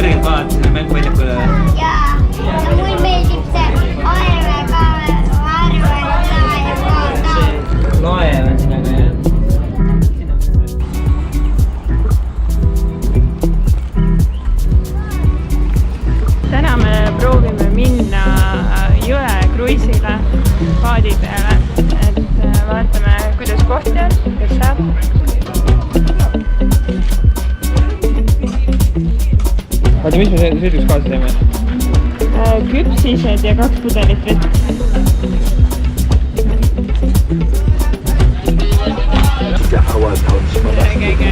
kõrgelt vaatasin mänguväljakule. Jaa, ja mul meeldib see Aarve ka, Aarve laev on siin aga jah. Täna me proovime minna jõe kruiisile paadi peale, et vaatame, kuidas kohti on, kes saab. Oota, mis me sõiduks kaasa teeme? Küpsised ja 2 pudelit vett. Käige.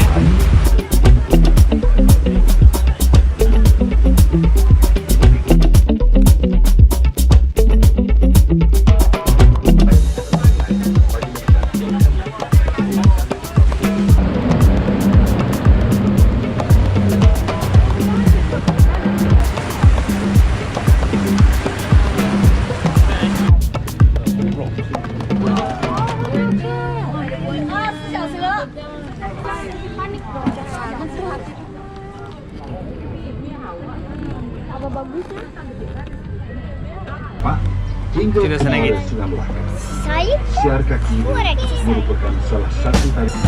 Sudah senang gitu? Saya merupakan salah satu tarian.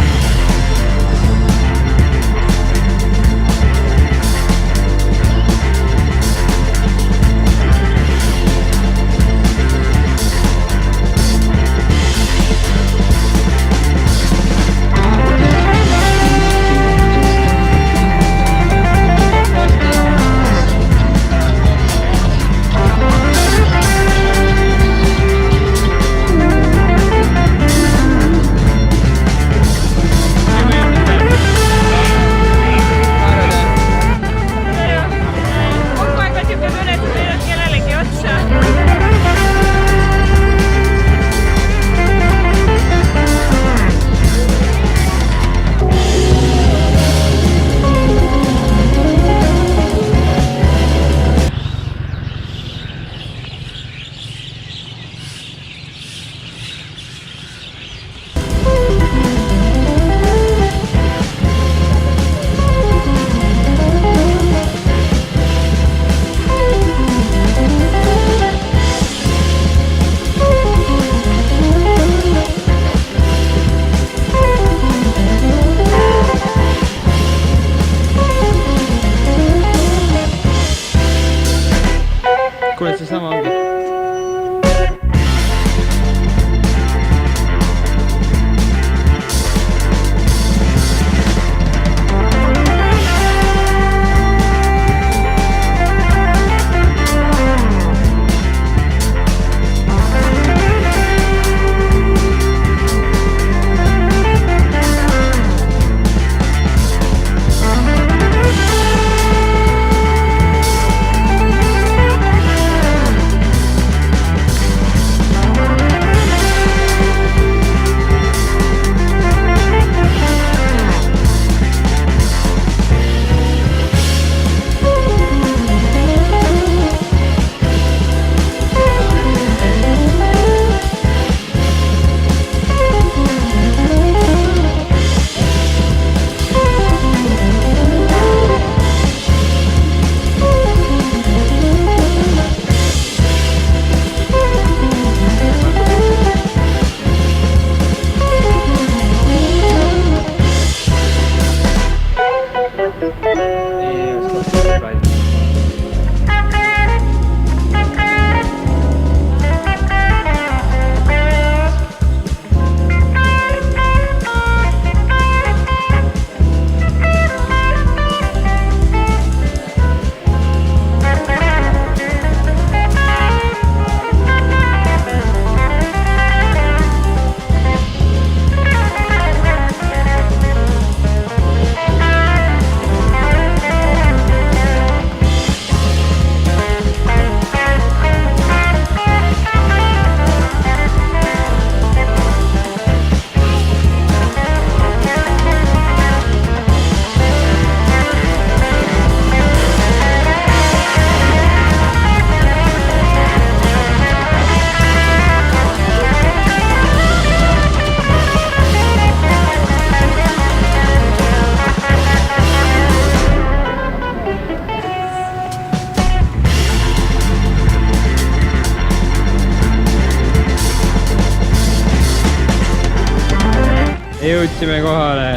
jõudsime kohale.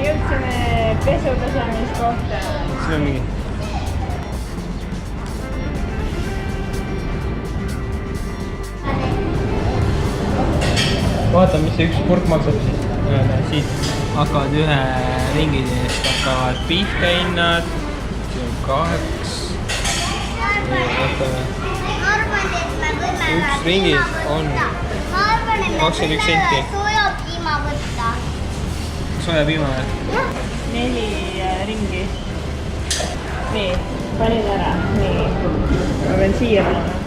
Jõudsime pesupesemist-kohta. Siin on mingi. Vaatame, mis see üks purk maksab siis. Siit hakkavad ühe ringi eest hakkavad pihta hinnad. Siin on 2. Üks ringi on 21 senti. Sojapiima võtta. Sojapiima või? 4 ringi. Nii, panin ära. Nii, ma pean siia panema.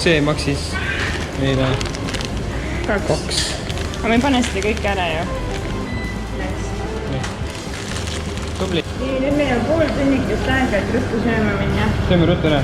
See maksis meile 2. Aga ma ei pane seda kõike ära ju. Tubli. Nii, nüüd meil on pool tunnikest aega, et ruttu sööma minna. Sööme ruttu ära.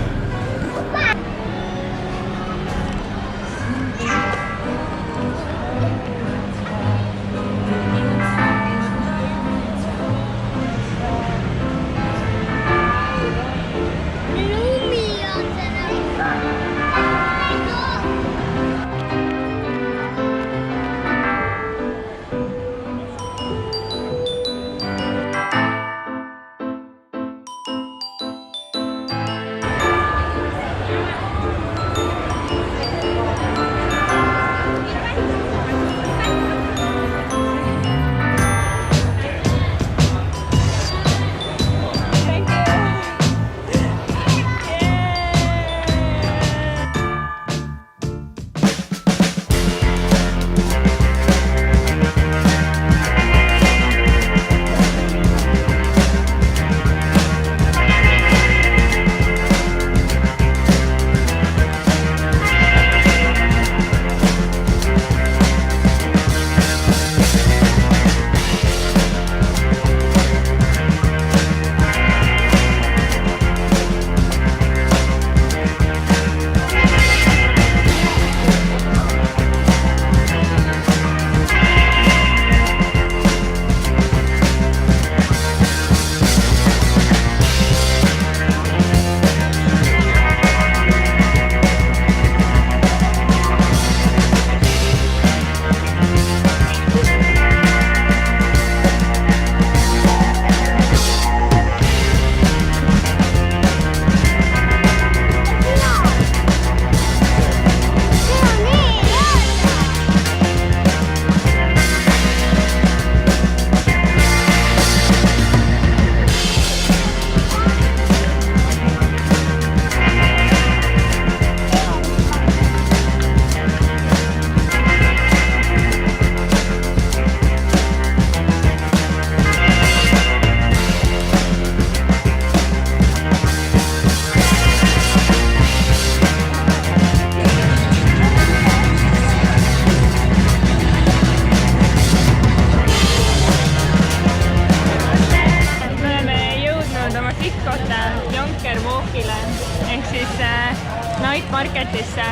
Night Marketisse.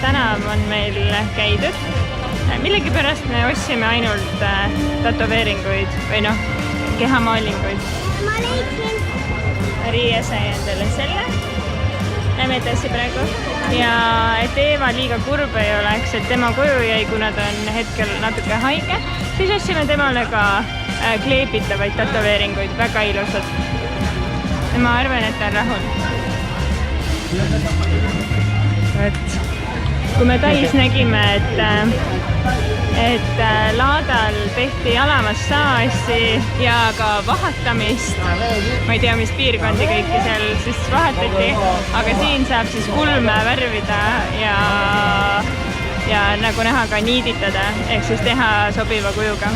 Tänav on meil käidud. Millegipärast me ostsime ainult tätoveeringuid või noh, kehamaalinguid. Ma leidsin. Maria sai endale selle. Lähme edasi praegu. Ja et Eeva liiga kurb ei oleks, et tema koju jäi, kuna ta on hetkel natuke haige, siis ostsime temale ka kleebitavaid tätoveeringuid, väga ilusad. Ja ma arvan, et ta on rahul. Kui me Tais nägime, et laadal tehti jalamassaaži ja ka vahatamist, ma ei tea, mis piirkondi kõiki seal siis vahetati, aga siin saab siis kulme värvida ja nagu näha ka niiditada, ehk siis teha sobiva kujuga.